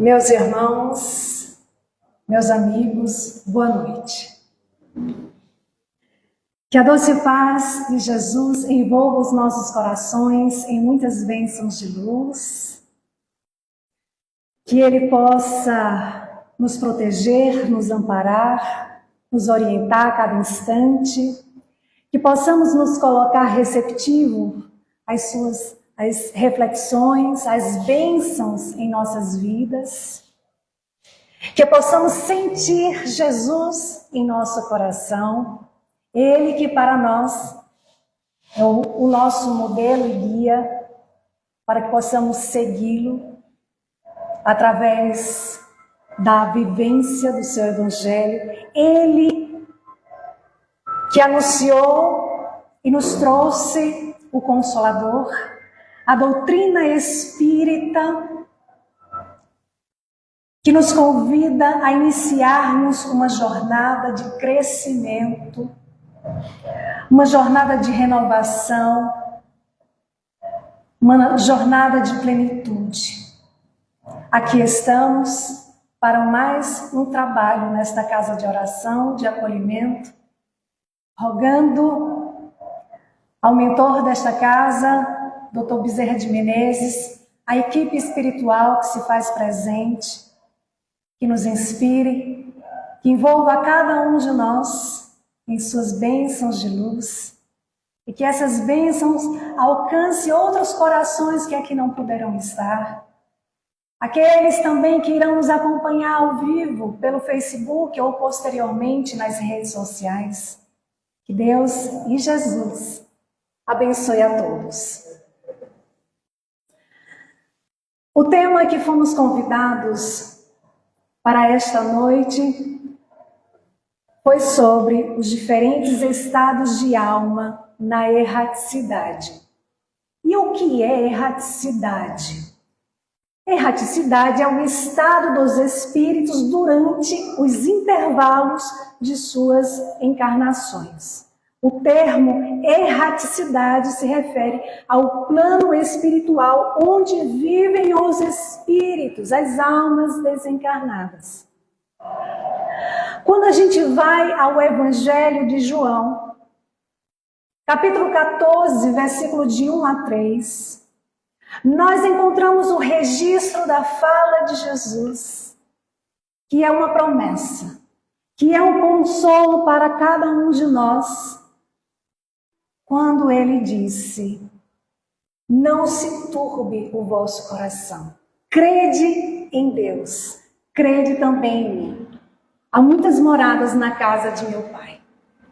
Meus irmãos, meus amigos, boa noite. Que a doce paz de Jesus envolva os nossos corações em muitas bênçãos de luz. Que Ele possa nos proteger, nos amparar, nos orientar a cada instante. Que possamos nos colocar receptivo às suas reflexões, às bênçãos em nossas vidas. Que possamos sentir Jesus em nosso coração. Ele que para nós é o nosso modelo e guia, para que possamos segui-lo através da vivência do seu Evangelho. Ele que anunciou e nos trouxe o Consolador, a doutrina espírita, que nos convida a iniciarmos uma jornada de crescimento, uma jornada de renovação, uma jornada de plenitude. Aqui estamos para mais um trabalho nesta casa de oração, de acolhimento, rogando ao mentor desta casa, Dr. Bezerra de Menezes, a equipe espiritual que se faz presente, que nos inspire, que envolva a cada um de nós em suas bênçãos de luz e que essas bênçãos alcancem outros corações que aqui não puderam estar. Aqueles também que irão nos acompanhar ao vivo pelo Facebook ou posteriormente nas redes sociais. Que Deus e Jesus abençoe a todos. O tema que fomos convidados para esta noite foi sobre os diferentes estados de alma na erraticidade. E o que é erraticidade? Erraticidade é o estado dos espíritos durante os intervalos de suas encarnações. O termo erraticidade se refere ao plano espiritual onde vivem os espíritos, as almas desencarnadas. Quando a gente vai ao Evangelho de João, capítulo 14, versículo de 1 a 3, nós encontramos o registro da fala de Jesus, que é uma promessa, que é um consolo para cada um de nós, quando ele disse: não se turbe o vosso coração, crede em Deus, crede também em mim. Há muitas moradas na casa de meu Pai.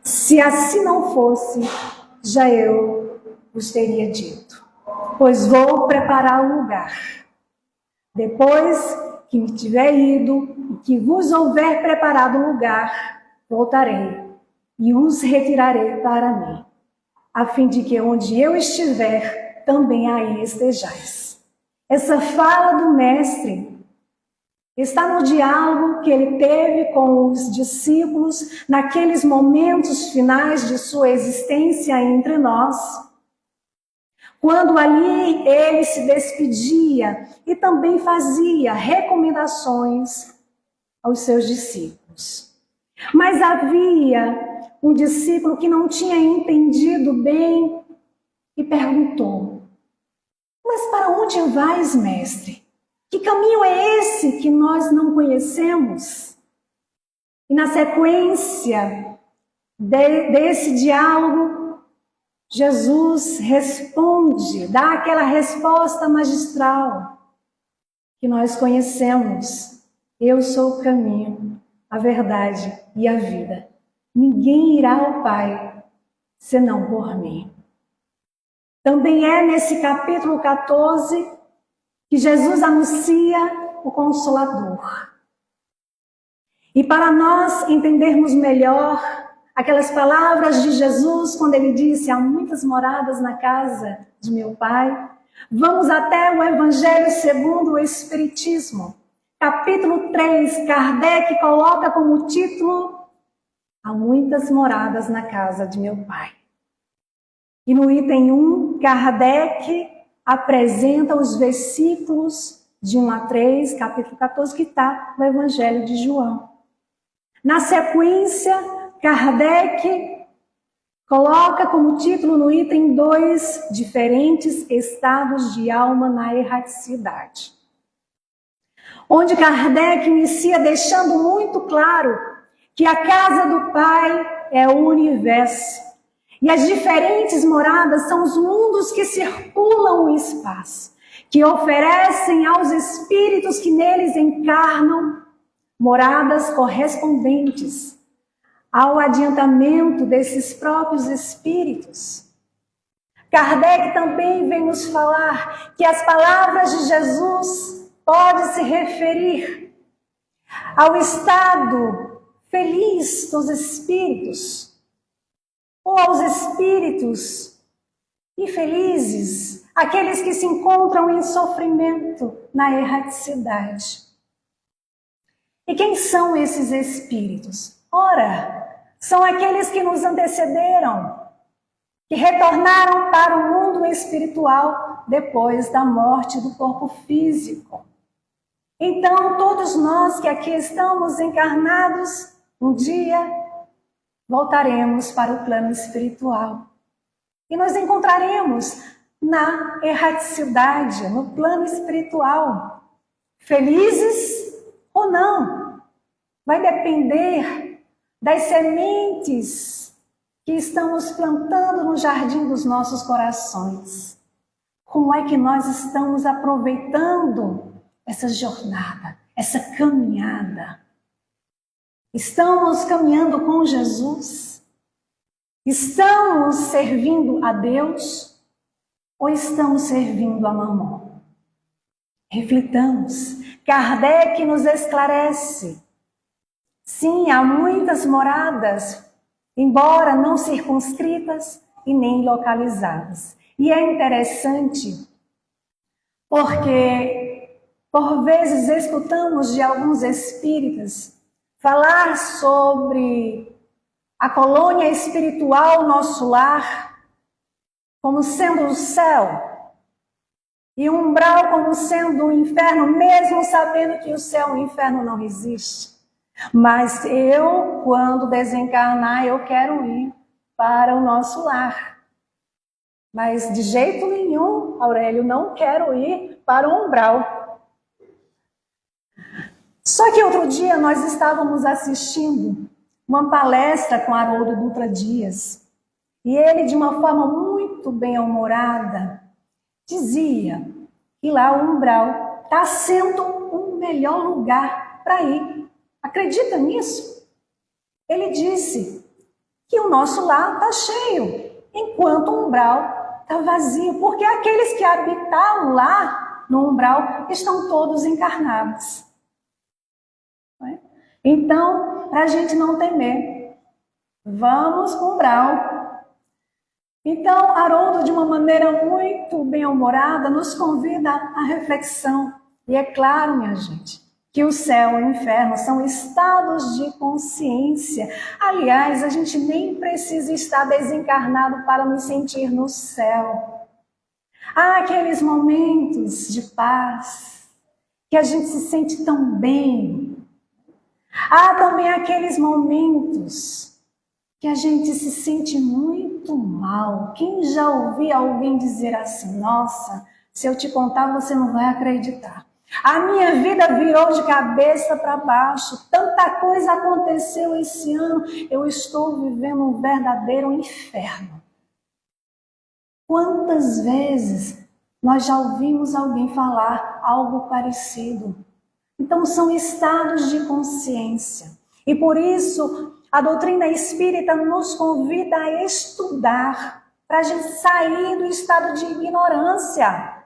Se assim não fosse, já eu vos teria dito, pois vou preparar um lugar. Depois que me tiver ido e que vos houver preparado um lugar, voltarei e os retirarei para mim, a fim de que onde eu estiver, também aí estejais. Essa fala do Mestre está no diálogo que ele teve com os discípulos naqueles momentos finais de sua existência entre nós, quando ali ele se despedia e também fazia recomendações aos seus discípulos. Mas havia um discípulo que não tinha entendido bem e perguntou: mas para onde vais, mestre? Que caminho é esse que nós não conhecemos? E na sequência desse diálogo, Jesus responde, dá aquela resposta magistral que nós conhecemos: eu sou o caminho, a verdade e a vida. Ninguém irá ao Pai senão por mim. Também é nesse capítulo 14 que Jesus anuncia o Consolador. E para nós entendermos melhor aquelas palavras de Jesus, quando ele disse: há muitas moradas na casa de meu Pai, vamos até o Evangelho segundo o Espiritismo. Capítulo 3, Kardec coloca como título: há muitas moradas na casa de meu Pai. E no item 1, Kardec apresenta os versículos de 1 a 3, capítulo 14, que está no Evangelho de João. Na sequência, Kardec coloca como título no item 2, diferentes estados de alma na erraticidade. Onde Kardec inicia deixando muito claro que a casa do Pai é o universo. E as diferentes moradas são os mundos que circulam o espaço, que oferecem aos espíritos que neles encarnam moradas correspondentes ao adiantamento desses próprios espíritos. Kardec também vem nos falar que as palavras de Jesus podem se referir ao estado feliz dos espíritos, ou aos espíritos infelizes, aqueles que se encontram em sofrimento na erraticidade. E quem são esses espíritos? Ora, são aqueles que nos antecederam, que retornaram para o mundo espiritual depois da morte do corpo físico. Então, todos nós que aqui estamos encarnados, um dia voltaremos para o plano espiritual. E nos encontraremos na erraticidade, no plano espiritual. Felizes ou não? Vai depender das sementes que estamos plantando no jardim dos nossos corações. Como é que nós estamos aproveitando essa jornada, essa caminhada? Estamos caminhando com Jesus? Estamos servindo a Deus ou estamos servindo a Mamon? Reflitamos. Kardec nos esclarece. Sim, há muitas moradas, embora não circunscritas e nem localizadas. E é interessante porque, por vezes, escutamos de alguns espíritas falar sobre a colônia espiritual, nosso lar, como sendo o céu, e o umbral como sendo o inferno, mesmo sabendo que o céu e o inferno não existem. Mas eu, quando desencarnar, eu quero ir para o nosso lar. Mas de jeito nenhum, Aurélio, não quero ir para o umbral. Só que outro dia nós estávamos assistindo uma palestra com Haroldo Dutra Dias. E ele, de uma forma muito bem-humorada, dizia que lá o umbral está sendo o melhor lugar para ir. Acredita nisso? Ele disse que o nosso lar está cheio, enquanto o umbral está vazio, porque aqueles que habitavam lá no umbral estão todos encarnados. Então, para a gente não temer, vamos para o umbral. Então, Haroldo, de uma maneira muito bem-humorada, nos convida à reflexão. E é claro, minha gente, que o céu e o inferno são estados de consciência. Aliás, a gente nem precisa estar desencarnado para nos sentir no céu. Há aqueles momentos de paz, que a gente se sente tão bem. Há também aqueles momentos que a gente se sente muito mal. Quem já ouviu alguém dizer assim, nossa, se eu te contar você não vai acreditar. A minha vida virou de cabeça para baixo, tanta coisa aconteceu esse ano, eu estou vivendo um verdadeiro inferno. Quantas vezes nós já ouvimos alguém falar algo parecido? Então são estados de consciência. E por isso a doutrina espírita nos convida a estudar, para a gente sair do estado de ignorância,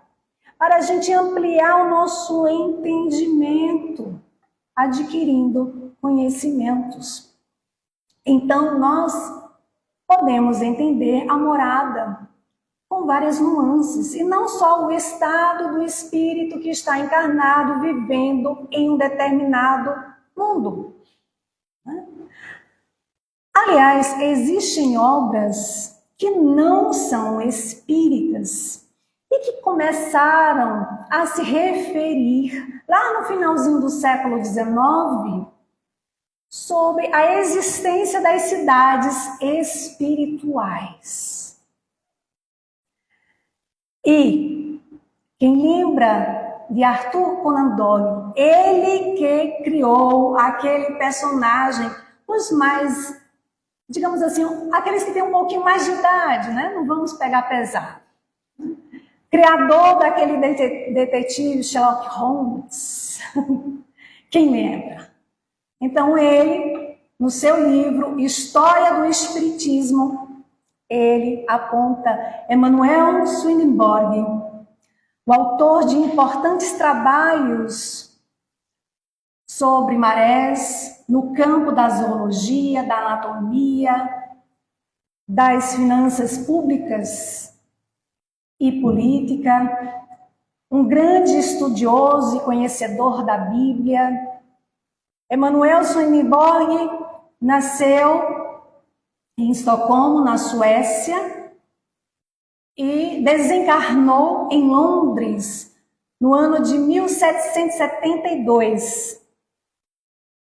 para a gente ampliar o nosso entendimento, adquirindo conhecimentos. Então nós podemos entender a morada com várias nuances, e não só o estado do espírito que está encarnado, vivendo em um determinado mundo. Aliás, existem obras que não são espíritas e que começaram a se referir, lá no finalzinho do século XIX, sobre a existência das cidades espirituais. E quem lembra de Arthur Conan Doyle, ele que criou aquele personagem, os mais, digamos assim, aqueles que têm um pouquinho mais de idade, né? Não vamos pegar pesado. Criador daquele detetive Sherlock Holmes. Quem lembra? Então ele, no seu livro História do Espiritismo, ele aponta Emanuel Swedenborg, o autor de importantes trabalhos sobre marés no campo da zoologia, da anatomia, das finanças públicas e política, um grande estudioso e conhecedor da Bíblia. Emanuel Swedenborg nasceu em Estocolmo, na Suécia, e desencarnou em Londres no ano de 1772.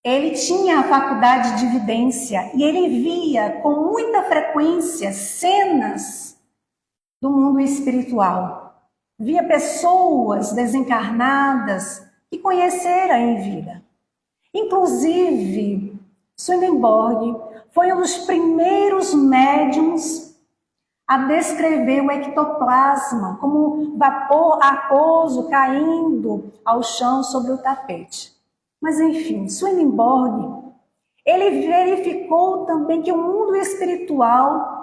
Ele tinha a faculdade de vidência e ele via com muita frequência cenas do mundo espiritual. Via pessoas desencarnadas que conhecera em vida. Inclusive, Swedenborg foi um dos primeiros médiums a descrever o ectoplasma como um vapor aquoso caindo ao chão sobre o tapete. Mas enfim, Swedenborg, ele verificou também que o mundo espiritual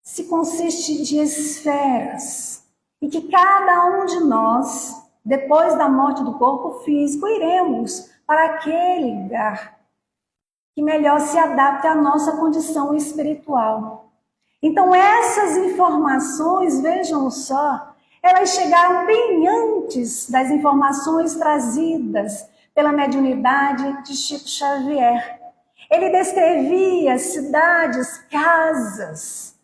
se consiste de esferas e que cada um de nós, depois da morte do corpo físico, iremos para aquele lugar que melhor se adapte à nossa condição espiritual. Então essas informações, vejam só, elas chegaram bem antes das informações trazidas pela mediunidade de Chico Xavier. Ele descrevia cidades, casas,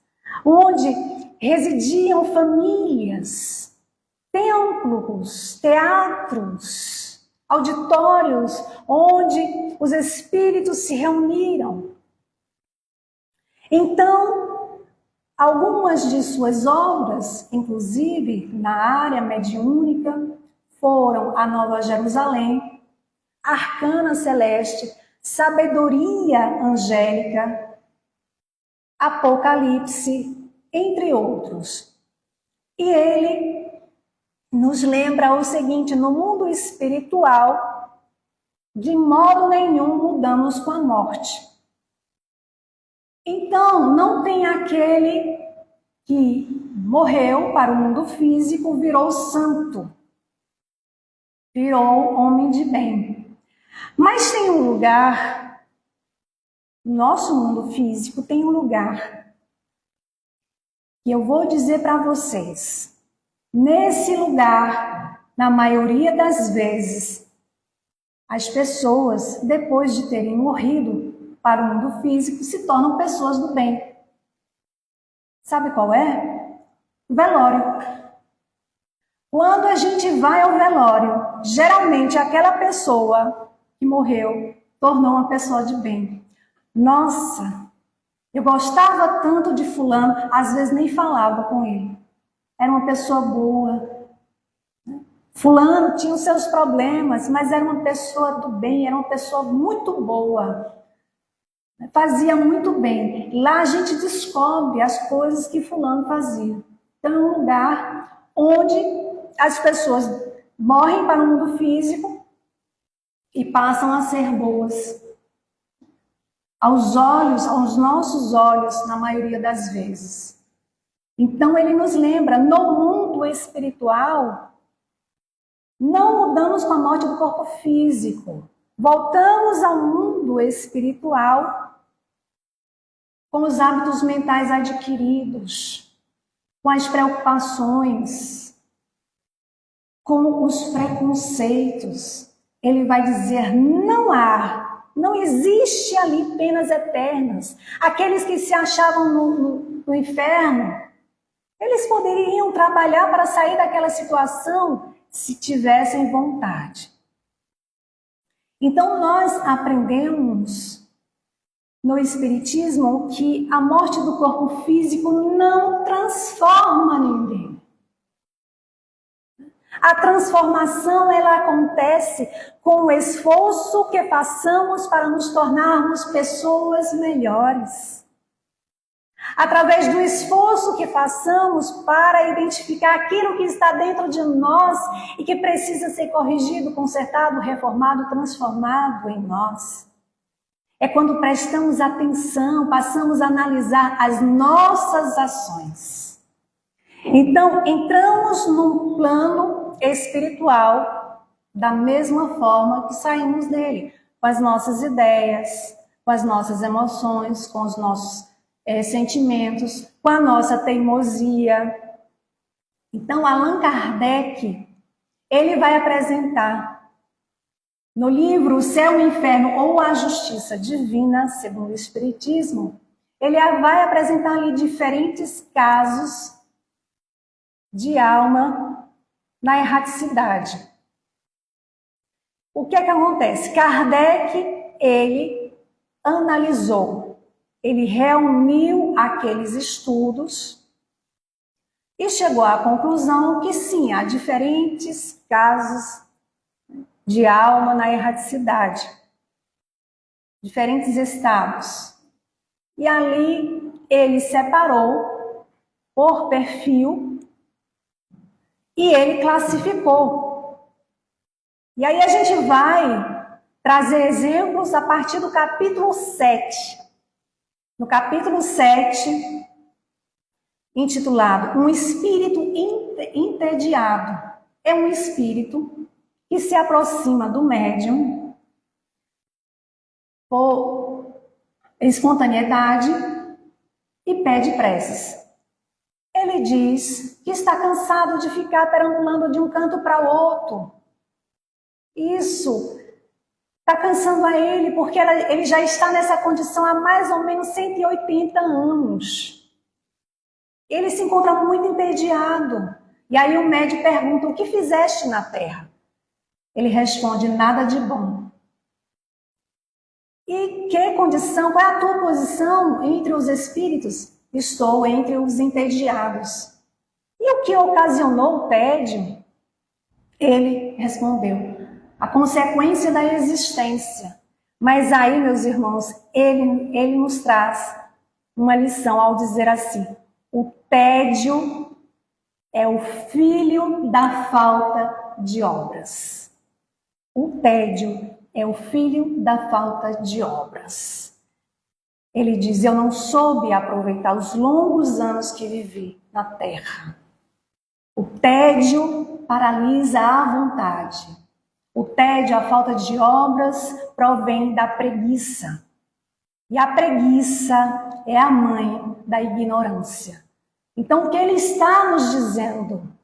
onde residiam famílias, templos, teatros, auditórios, onde os espíritos se reuniram. Então, algumas de suas obras, inclusive na área mediúnica, foram a Nova Jerusalém, Arcana Celeste, Sabedoria Angélica, Apocalipse, entre outros. E ele nos lembra o seguinte: no mundo espiritual, de modo nenhum mudamos com a morte. Então, não tem aquele que morreu para o mundo físico, virou santo, virou homem de bem. Mas tem um lugar, nosso mundo físico tem um lugar, que eu vou dizer para vocês. Nesse lugar, na maioria das vezes, as pessoas, depois de terem morrido para o mundo físico, se tornam pessoas do bem. Sabe qual é? O velório. Quando a gente vai ao velório, geralmente aquela pessoa que morreu tornou uma pessoa de bem. Nossa, eu gostava tanto de fulano, às vezes nem falava com ele. Era uma pessoa boa. Fulano tinha os seus problemas, mas era uma pessoa do bem, era uma pessoa muito boa. Fazia muito bem. Lá a gente descobre as coisas que fulano fazia. Então é um lugar onde as pessoas morrem para o mundo físico e passam a ser boas. Aos olhos, aos nossos olhos, na maioria das vezes. Então ele nos lembra, no mundo espiritual, não mudamos com a morte do corpo físico. Voltamos ao mundo espiritual com os hábitos mentais adquiridos, com as preocupações, com os preconceitos. Ele vai dizer, não existe ali penas eternas. Aqueles que se achavam no inferno, Eles poderiam trabalhar para sair daquela situação se tivessem vontade. Então, nós aprendemos no Espiritismo que a morte do corpo físico não transforma ninguém. A transformação, ela acontece com o esforço que façamos para nos tornarmos pessoas melhores. Através do esforço que façamos para identificar aquilo que está dentro de nós e que precisa ser corrigido, consertado, reformado, transformado em nós. É quando prestamos atenção, passamos a analisar as nossas ações. Então, entramos num plano espiritual da mesma forma que saímos dele, com as nossas ideias, com as nossas emoções, com os nossos sentimentos, com a nossa teimosia. Então, Allan Kardec, ele vai apresentar no livro O Céu e o Inferno ou a Justiça Divina, segundo o Espiritismo, ele vai apresentar ali diferentes casos de alma na erraticidade. O que é que acontece? Kardec, ele analisou, ele reuniu aqueles estudos e chegou à conclusão que sim, há diferentes casos de alma na erraticidade, diferentes estados. E ali ele separou por perfil e ele classificou. E aí a gente vai trazer exemplos a partir do capítulo 7. No capítulo 7, intitulado Um Espírito Entediado. É um espírito que se aproxima do médium por espontaneidade e pede preces. Ele diz que está cansado de ficar perambulando de um canto para o outro. Isso está cansando a ele, porque ele já está nessa condição há mais ou menos 180 anos. Ele se encontra muito entediado. E aí o médium pergunta, o que fizeste na terra? Ele responde, nada de bom. E que condição, qual é a tua posição entre os espíritos? Estou entre os entediados. E o que ocasionou o tédio? Ele respondeu, a consequência da existência. Mas aí, meus irmãos, ele nos traz uma lição ao dizer assim, o tédio é o filho da falta de obras. O tédio é o filho da falta de obras. Ele diz, eu não soube aproveitar os longos anos que vivi na terra. O tédio paralisa a vontade. O tédio, a falta de obras, provém da preguiça. E a preguiça é a mãe da ignorância. Então, o que ele está nos dizendo?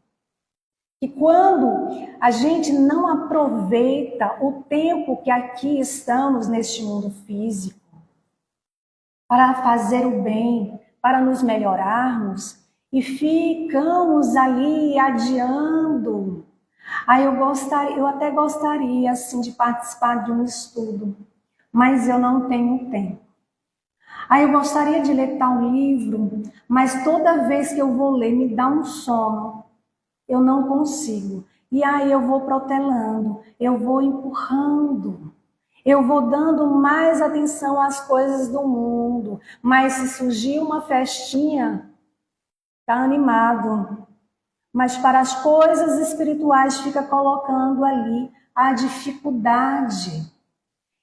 Que quando a gente não aproveita o tempo que aqui estamos neste mundo físico, para fazer o bem, para nos melhorarmos, e ficamos ali adiando. Aí eu até gostaria assim, de participar de um estudo, mas eu não tenho tempo. Aí eu gostaria de ler tal livro, mas toda vez que eu vou ler me dá um sono. Eu não consigo. E aí eu vou protelando, eu vou empurrando. Eu vou dando mais atenção às coisas do mundo. Mas se surgir uma festinha, está animado. Mas para as coisas espirituais fica colocando ali a dificuldade.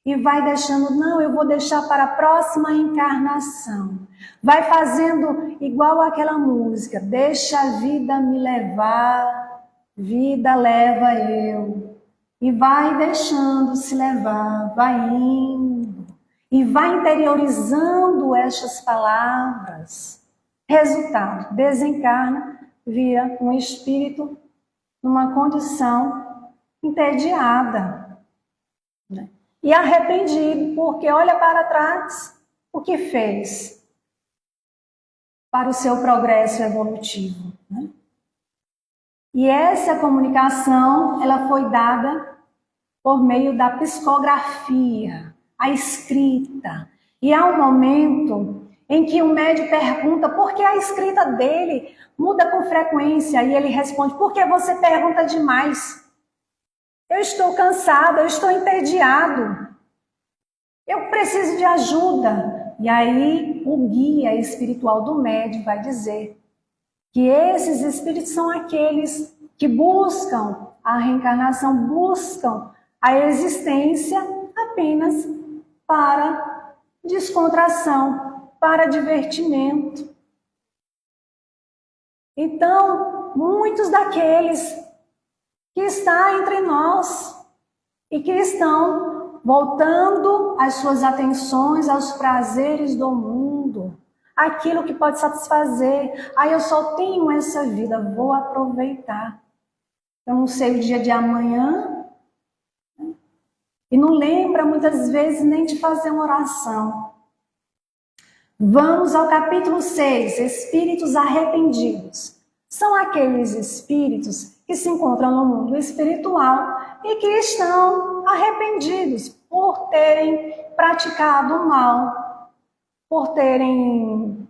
E vai deixando, não, eu vou deixar para a próxima encarnação. Vai fazendo igual aquela música, deixa a vida me levar, vida leva eu. E vai deixando se levar, vai indo. E vai interiorizando estas palavras. Resultado, desencarna, vira um espírito numa condição entediada, né? E arrependido, porque olha para trás o que fez. para o seu progresso evolutivo, né? E essa comunicação, ela foi dada por meio da psicografia, a escrita. E há um momento em que o médium pergunta por que a escrita dele muda com frequência, e ele responde: porque você pergunta demais. Eu estou cansado, eu estou entediado. Eu preciso de ajuda. E aí o guia espiritual do médium vai dizer que esses espíritos são aqueles que buscam a reencarnação, buscam a existência apenas para descontração, para divertimento. Então, muitos daqueles que estão entre nós e que estão voltando as suas atenções aos prazeres do mundo, aquilo que pode satisfazer. Eu só tenho essa vida, vou aproveitar. Eu não sei o dia de amanhã, e não lembra muitas vezes nem de fazer uma oração. Vamos ao capítulo 6, espíritos arrependidos. São aqueles espíritos que se encontram no mundo espiritual e que estão arrependidos por terem praticado o mal, por terem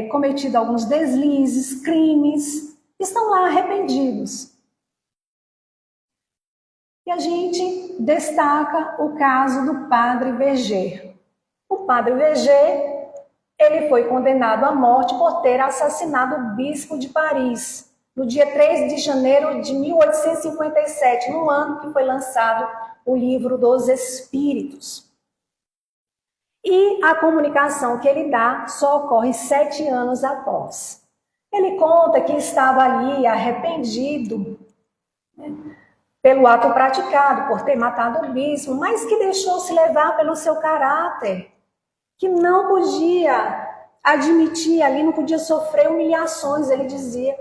cometido alguns deslizes, crimes, estão lá arrependidos. E a gente destaca o caso do padre Verger. O padre Verger, ele foi condenado à morte por ter assassinado o bispo de Paris, no dia 3 de janeiro de 1857, no ano que foi lançado o Livro dos Espíritos. E a comunicação que ele dá só ocorre 7 anos após. Ele conta que estava ali arrependido, né, pelo ato praticado, por ter matado o bispo, mas que deixou-se levar pelo seu caráter, que não podia admitir ali, não podia sofrer humilhações. Ele dizia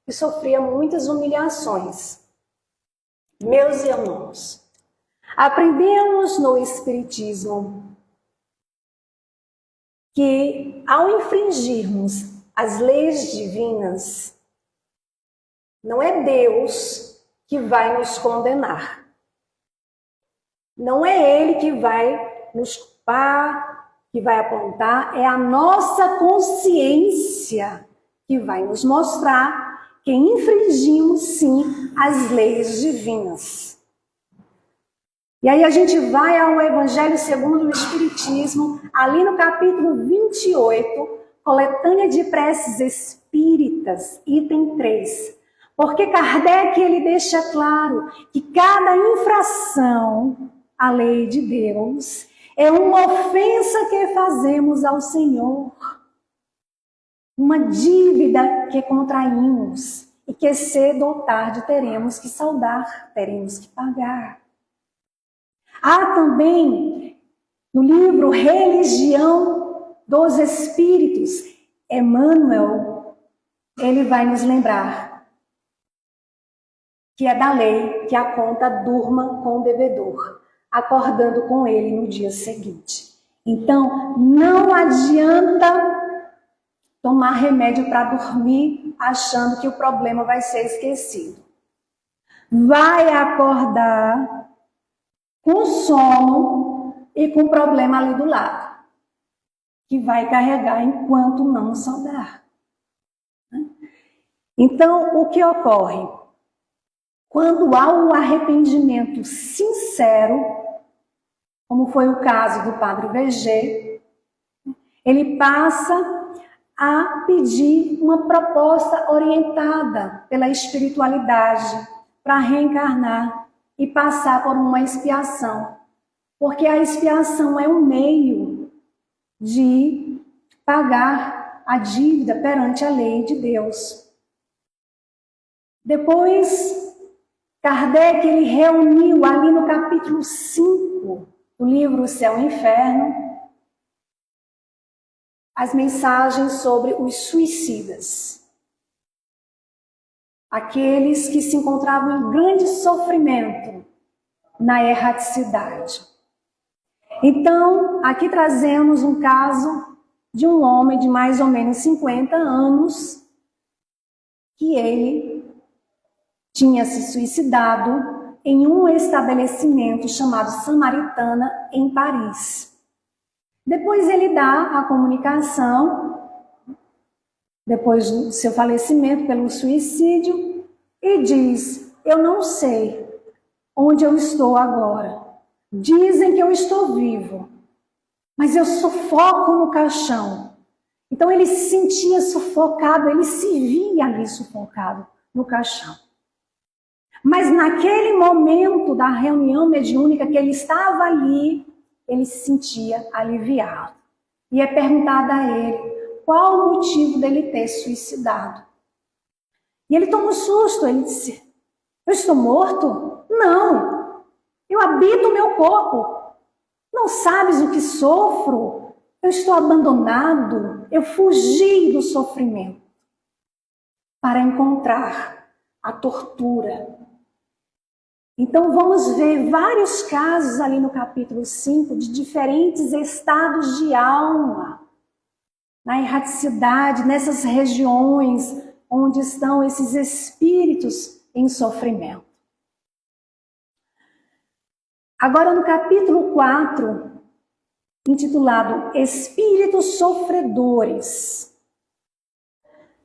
que sofria muitas humilhações. Meus irmãos, aprendemos no Espiritismo que ao infringirmos as leis divinas, não é Deus que vai nos condenar. Não é Ele que vai nos culpar, que vai apontar, é a nossa consciência que vai nos mostrar que infringimos sim as leis divinas. E aí a gente vai ao Evangelho segundo o Espiritismo, ali no capítulo 28, coletânea de preces espíritas, item 3. Porque Kardec, ele deixa claro que cada infração à lei de Deus é uma ofensa que fazemos ao Senhor, uma dívida que contraímos e que cedo ou tarde teremos que saldar, teremos que pagar. Há também no livro Religião dos Espíritos, Emmanuel, ele vai nos lembrar que é da lei que a conta durma com o devedor, acordando com ele no dia seguinte. Então, não adianta tomar remédio para dormir achando que o problema vai ser esquecido. Vai acordar com sono e com o problema ali do lado, que vai carregar enquanto não saudar. Então, o que ocorre? Quando há um arrependimento sincero, como foi o caso do padre Verger, ele passa a pedir uma proposta orientada pela espiritualidade para reencarnar e passar por uma expiação. Porque a expiação é um meio de pagar a dívida perante a lei de Deus. Depois, Kardec, ele reuniu ali no capítulo 5 do livro O Céu e o Inferno as mensagens sobre os suicidas. Aqueles que se encontravam em grande sofrimento na erraticidade. Então, aqui trazemos um caso de um homem de mais ou menos 50 anos, que ele tinha se suicidado em um estabelecimento chamado Samaritana, em Paris. Depois ele dá a comunicação, depois do seu falecimento pelo suicídio, e diz: eu não sei onde eu estou agora. Dizem que eu estou vivo, mas eu sufoco no caixão. Então ele se sentia sufocado, ele se via ali sufocado no caixão. Mas naquele momento da reunião mediúnica que ele estava ali, ele se sentia aliviado. E é perguntado a ele qual o motivo dele ter suicidado. E ele toma um susto, ele disse: eu estou morto? Não, eu habito o meu corpo. Não sabes o que sofro? Eu estou abandonado, eu fugi do sofrimento para encontrar a tortura. Então vamos ver vários casos ali no capítulo 5 de diferentes estados de alma, na erraticidade, nessas regiões onde estão esses espíritos em sofrimento. Agora no capítulo 4, intitulado Espíritos Sofredores,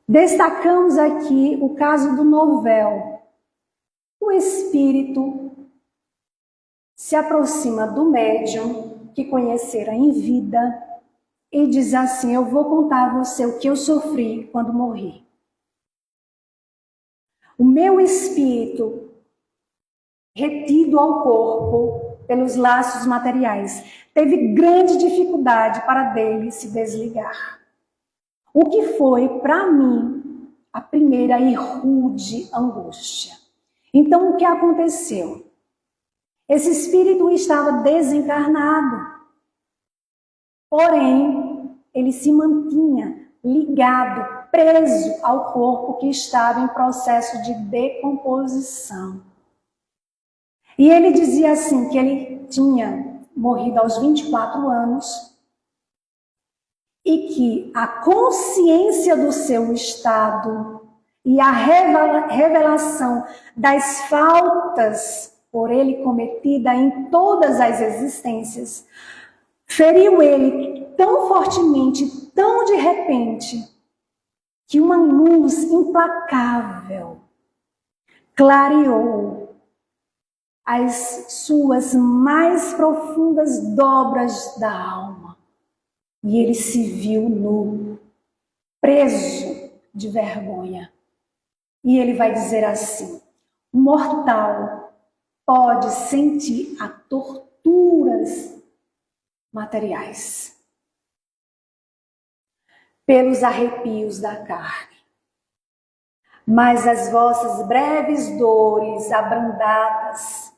destacamos aqui o caso do Novel. O espírito se aproxima do médium que conhecera em vida e diz assim: eu vou contar a você o que eu sofri quando morri. O meu espírito, retido ao corpo pelos laços materiais, teve grande dificuldade para dele se desligar. O que foi, para mim, a primeira e rude angústia. Então, o que aconteceu? Esse espírito estava desencarnado, porém, ele se mantinha ligado, preso ao corpo que estava em processo de decomposição. E ele dizia assim, que ele tinha morrido aos 24 anos e que a consciência do seu estado e a revelação das faltas por ele cometida em todas as existências feriu ele tão fortemente, tão de repente, que uma luz implacável clareou as suas mais profundas dobras da alma. E ele se viu nu, preso de vergonha. E ele vai dizer assim: o mortal pode sentir a torturas materiais pelos arrepios da carne, mas as vossas breves dores abrandadas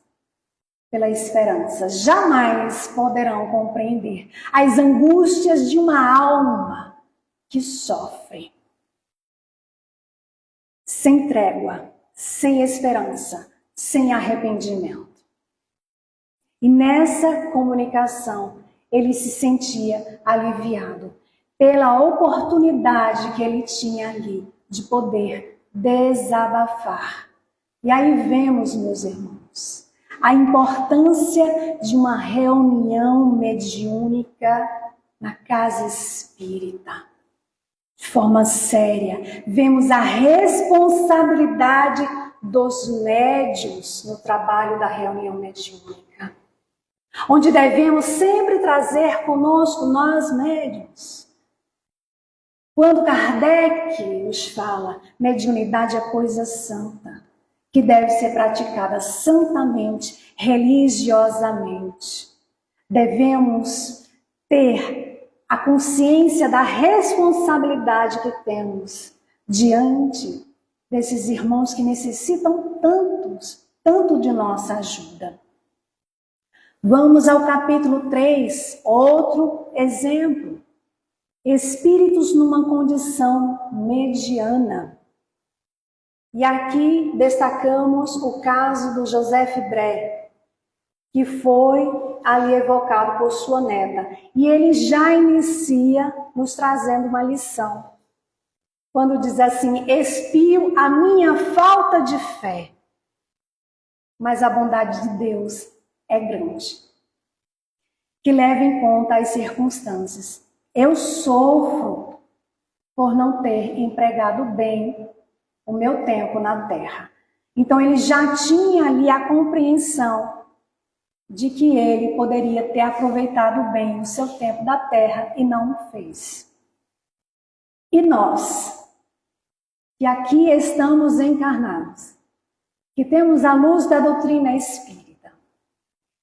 pela esperança jamais poderão compreender as angústias de uma alma que sofre sem trégua, sem esperança, sem arrependimento. E nessa comunicação, ele se sentia aliviado pela oportunidade que ele tinha ali de poder desabafar. E aí vemos, meus irmãos, a importância de uma reunião mediúnica na casa espírita. De forma séria, vemos a responsabilidade dos médiuns no trabalho da reunião mediúnica, onde devemos sempre trazer conosco nós médiuns. Quando Kardec nos fala, mediunidade é coisa santa, que deve ser praticada santamente, religiosamente. Devemos ter a consciência da responsabilidade que temos diante desses irmãos que necessitam tanto de nossa ajuda. Vamos ao capítulo 3, outro exemplo. Espíritos numa condição mediana. E aqui destacamos o caso do Joseph Bré, que foi ali evocado por sua neta. E ele já inicia nos trazendo uma lição. Quando diz assim: expio a minha falta de fé, mas a bondade de Deus é grande, que leva em conta as circunstâncias. Eu sofro por não ter empregado bem o meu tempo na terra. Então ele já tinha ali a compreensão de que ele poderia ter aproveitado bem o seu tempo da terra e não o fez. E nós, que aqui estamos encarnados, que temos a luz da doutrina espírita,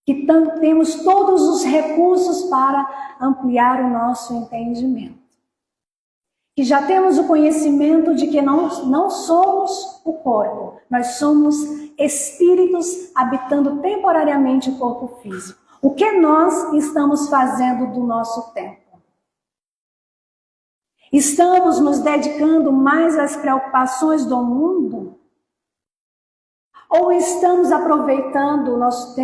que temos todos os recursos para ampliar o nosso entendimento, que já temos o conhecimento de que não somos o corpo, nós somos espíritos habitando temporariamente o corpo físico. O que nós estamos fazendo do nosso tempo? Estamos nos dedicando mais às preocupações do mundo? Ou estamos aproveitando o nosso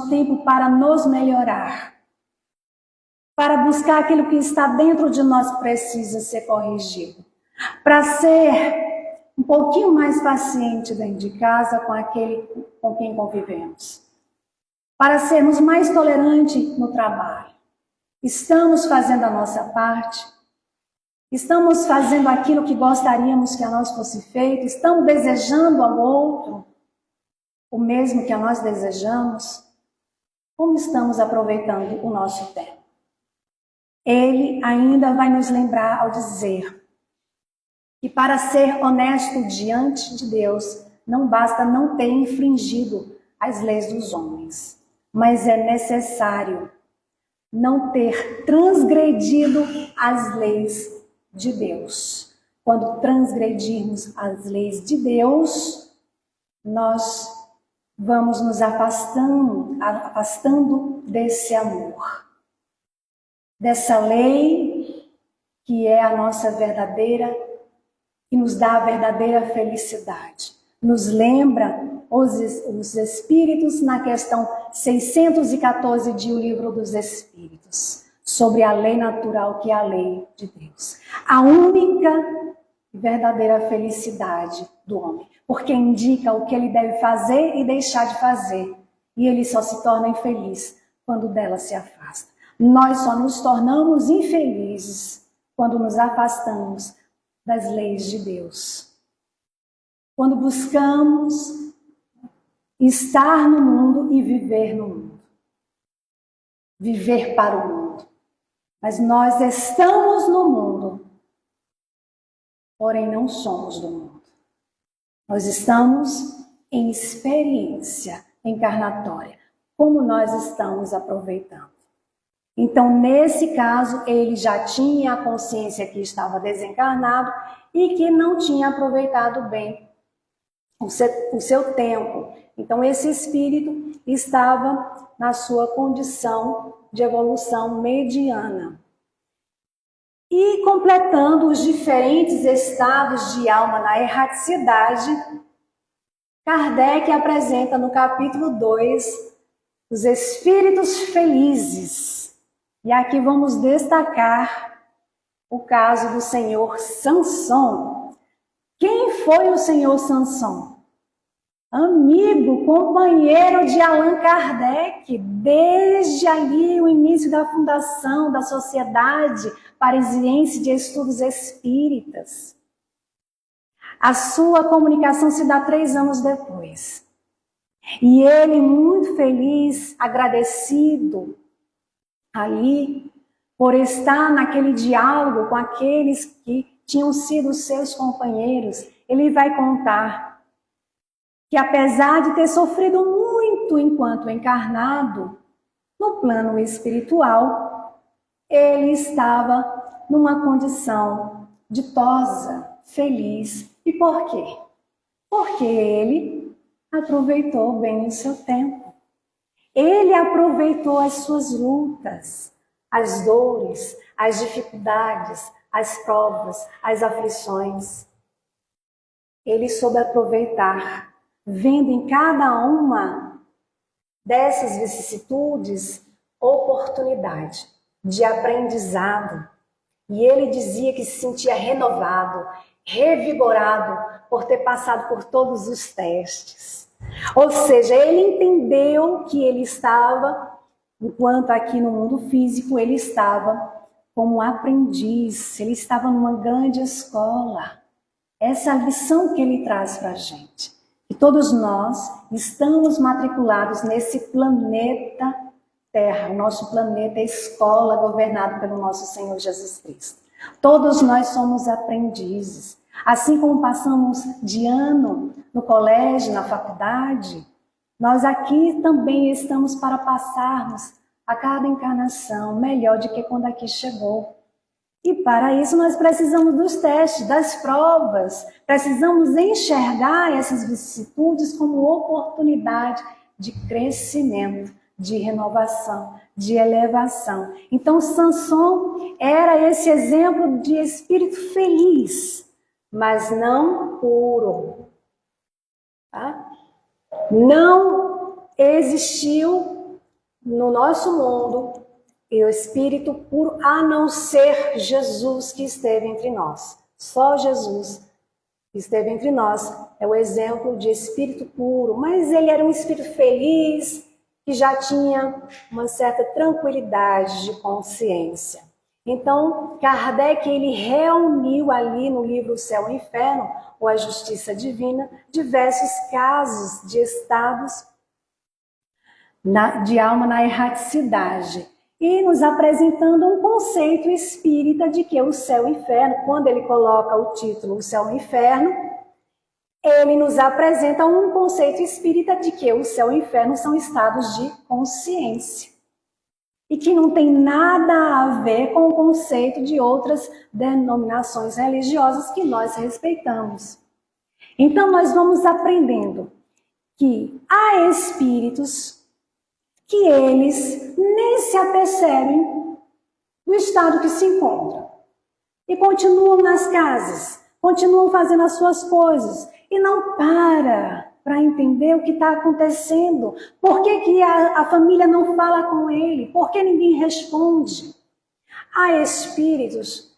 tempo para nos melhorar? Para buscar aquilo que está dentro de nós que precisa ser corrigido? Para ser um pouquinho mais paciente dentro de casa com aquele com quem convivemos? Para sermos mais tolerantes no trabalho? Estamos fazendo a nossa parte? Estamos fazendo aquilo que gostaríamos que a nós fosse feito? Estamos desejando ao outro o mesmo que a nós desejamos? Como estamos aproveitando o nosso tempo? Ele ainda vai nos lembrar ao dizer que para ser honesto diante de Deus, não basta não ter infringido as leis dos homens, mas é necessário não ter transgredido as leis de Deus. Quando transgredirmos as leis de Deus, nós vamos nos afastando desse amor, dessa lei que é a nossa verdadeira, que nos dá a verdadeira felicidade. Nos lembra os Espíritos na questão 614 de O Livro dos Espíritos, sobre a lei natural que é a lei de Deus. A única e verdadeira felicidade do homem, porque indica o que ele deve fazer e deixar de fazer, e ele só se torna infeliz quando dela se afasta. Nós só nos tornamos infelizes quando nos afastamos das leis de Deus. Quando buscamos estar no mundo e viver no mundo. Viver para o mundo. Mas nós estamos no mundo, porém não somos do mundo. Nós estamos em experiência encarnatória. Como nós estamos aproveitando? Então, nesse caso, ele já tinha a consciência que estava desencarnado e que não tinha aproveitado bem o seu tempo. Então, esse espírito estava na sua condição de evolução mediana. E completando os diferentes estados de alma na erraticidade, Kardec apresenta no capítulo 2 os espíritos felizes. E aqui vamos destacar o caso do senhor Sanson. Quem foi o senhor Sanson? Amigo, companheiro de Allan Kardec, desde ali o início da fundação da Sociedade Parisiense de Estudos Espíritas. A sua comunicação se dá 3 anos depois. E ele, muito feliz, agradecido ali, por estar naquele diálogo com aqueles que tinham sido seus companheiros, ele vai contar que apesar de ter sofrido muito enquanto encarnado, no plano espiritual, ele estava numa condição ditosa, feliz. E por quê? Porque ele aproveitou bem o seu tempo. Ele aproveitou as suas lutas, as dores, as dificuldades, as provas, as aflições. Ele soube aproveitar, vendo em cada uma dessas vicissitudes, oportunidade de aprendizado. E ele dizia que se sentia renovado, revigorado por ter passado por todos os testes. Ou seja, ele entendeu que ele estava, enquanto aqui no mundo físico, ele estava como aprendiz, ele estava numa grande escola. Essa é a lição que ele traz para a gente. E todos nós estamos matriculados nesse planeta Terra. O nosso planeta é escola governado pelo nosso Senhor Jesus Cristo. Todos nós somos aprendizes. Assim como passamos de ano no colégio, na faculdade, nós aqui também estamos para passarmos a cada encarnação melhor do que quando aqui chegou. E para isso nós precisamos dos testes, das provas, precisamos enxergar essas vicissitudes como oportunidade de crescimento, de renovação, de elevação. Então Sansão era esse exemplo de espírito feliz, mas não puro. Tá? Não existiu no nosso mundo e o espírito puro, a não ser Jesus que esteve entre nós. Só Jesus que esteve entre nós é o exemplo de espírito puro, mas ele era um espírito feliz, que já tinha uma certa tranquilidade de consciência. Então, Kardec, ele reuniu ali no livro O Céu e o Inferno, ou A Justiça Divina, diversos casos de estados de alma na erraticidade. E nos apresentando um conceito espírita de que o céu e o inferno, quando ele coloca o título O Céu e o Inferno, ele nos apresenta um conceito espírita de que o céu e o inferno são estados de consciência. E que não tem nada a ver com o conceito de outras denominações religiosas que nós respeitamos. Então nós vamos aprendendo que há espíritos que eles nem se apercebem do estado que se encontram. E continuam nas casas, continuam fazendo as suas coisas e não para entender o que está acontecendo. Por que a família não fala com ele? Por que ninguém responde? Há espíritos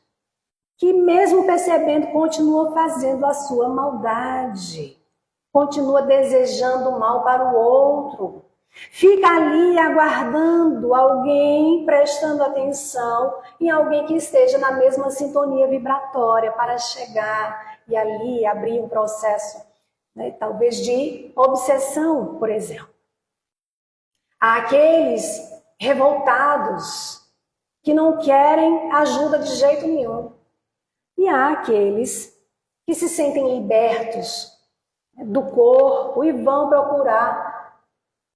que mesmo percebendo, continuam fazendo a sua maldade. Continua desejando o mal para o outro. Fica ali aguardando alguém, prestando atenção em alguém que esteja na mesma sintonia vibratória para chegar e ali abrir um processo, né, talvez de obsessão, por exemplo. Há aqueles revoltados que não querem ajuda de jeito nenhum. E há aqueles que se sentem libertos do corpo e vão procurar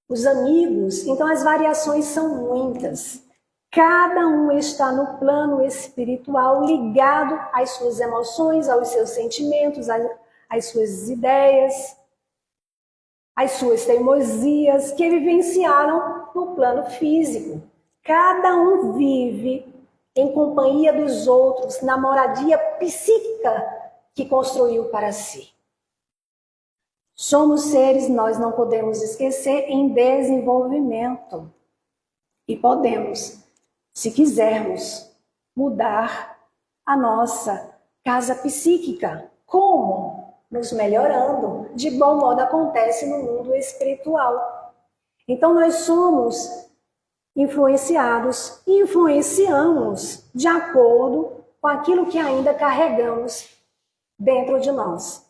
os amigos. Então as variações são muitas. Cada um está no plano espiritual ligado às suas emoções, aos seus sentimentos, às suas ideias, às suas teimosias que vivenciaram no plano físico. Cada um vive em companhia dos outros, na moradia psíquica que construiu para si. Somos seres, nós não podemos esquecer, em desenvolvimento. E podemos, se quisermos, mudar a nossa casa psíquica. Como? Nos melhorando. De bom modo acontece no mundo espiritual. Então nós somos influenciados e influenciamos de acordo com aquilo que ainda carregamos dentro de nós.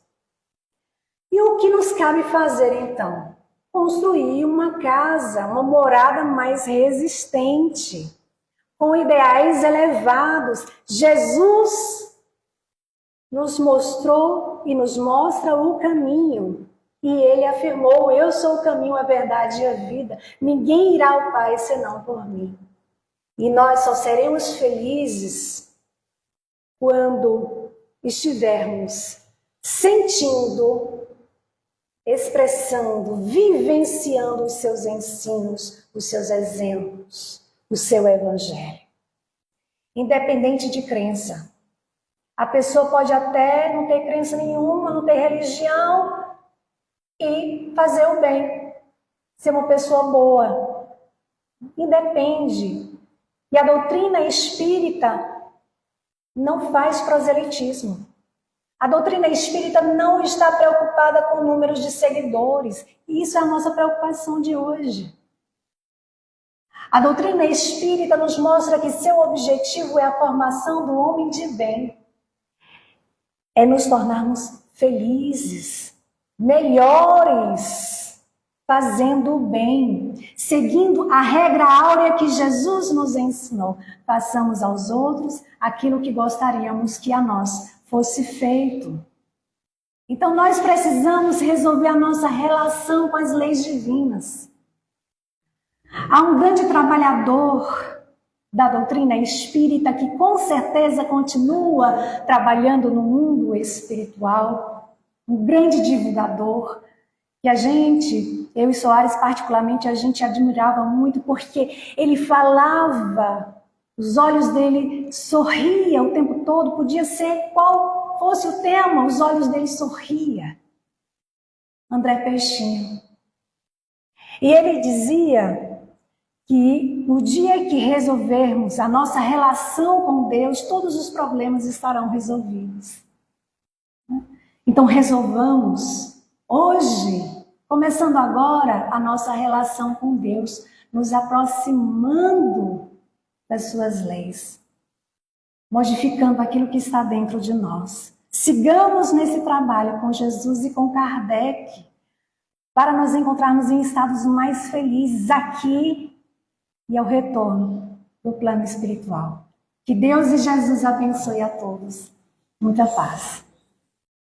E o que nos cabe fazer então? Construir uma casa, uma morada mais resistente, com ideais elevados. Jesus nos mostrou e nos mostra o caminho. E ele afirmou: eu sou o caminho, a verdade e a vida. Ninguém irá ao Pai senão por mim. E nós só seremos felizes quando estivermos sentindo, expressando, vivenciando os seus ensinos, os seus exemplos, o seu evangelho. Independente de crença. A pessoa pode até não ter crença nenhuma, não ter religião e fazer o bem. ser uma pessoa boa. Independe. E a doutrina espírita não faz proselitismo. A doutrina espírita não está preocupada com números de seguidores. E isso é a nossa preocupação de hoje. A doutrina espírita nos mostra que seu objetivo é a formação do homem de bem. É nos tornarmos felizes, melhores, fazendo o bem, seguindo a regra áurea que Jesus nos ensinou. Façamos aos outros aquilo que gostaríamos que a nós fosse feito. Então nós precisamos resolver a nossa relação com as leis divinas. Há um grande trabalhador da doutrina espírita que com certeza continua trabalhando no mundo espiritual, um grande divulgador, que eu e Soares particularmente, a gente admirava muito, porque ele falava, os olhos dele sorriam o tempo todo, podia ser qual fosse o tema, os olhos dele sorriam. André Peixinho. E ele dizia que no dia que resolvermos a nossa relação com Deus, todos os problemas estarão resolvidos. Então resolvamos hoje, começando agora, a nossa relação com Deus, nos aproximando das suas leis, modificando aquilo que está dentro de nós. Sigamos nesse trabalho com Jesus e com Kardec, para nos encontrarmos em estados mais felizes aqui e ao retorno do plano espiritual. Que Deus e Jesus abençoe a todos. Muita paz.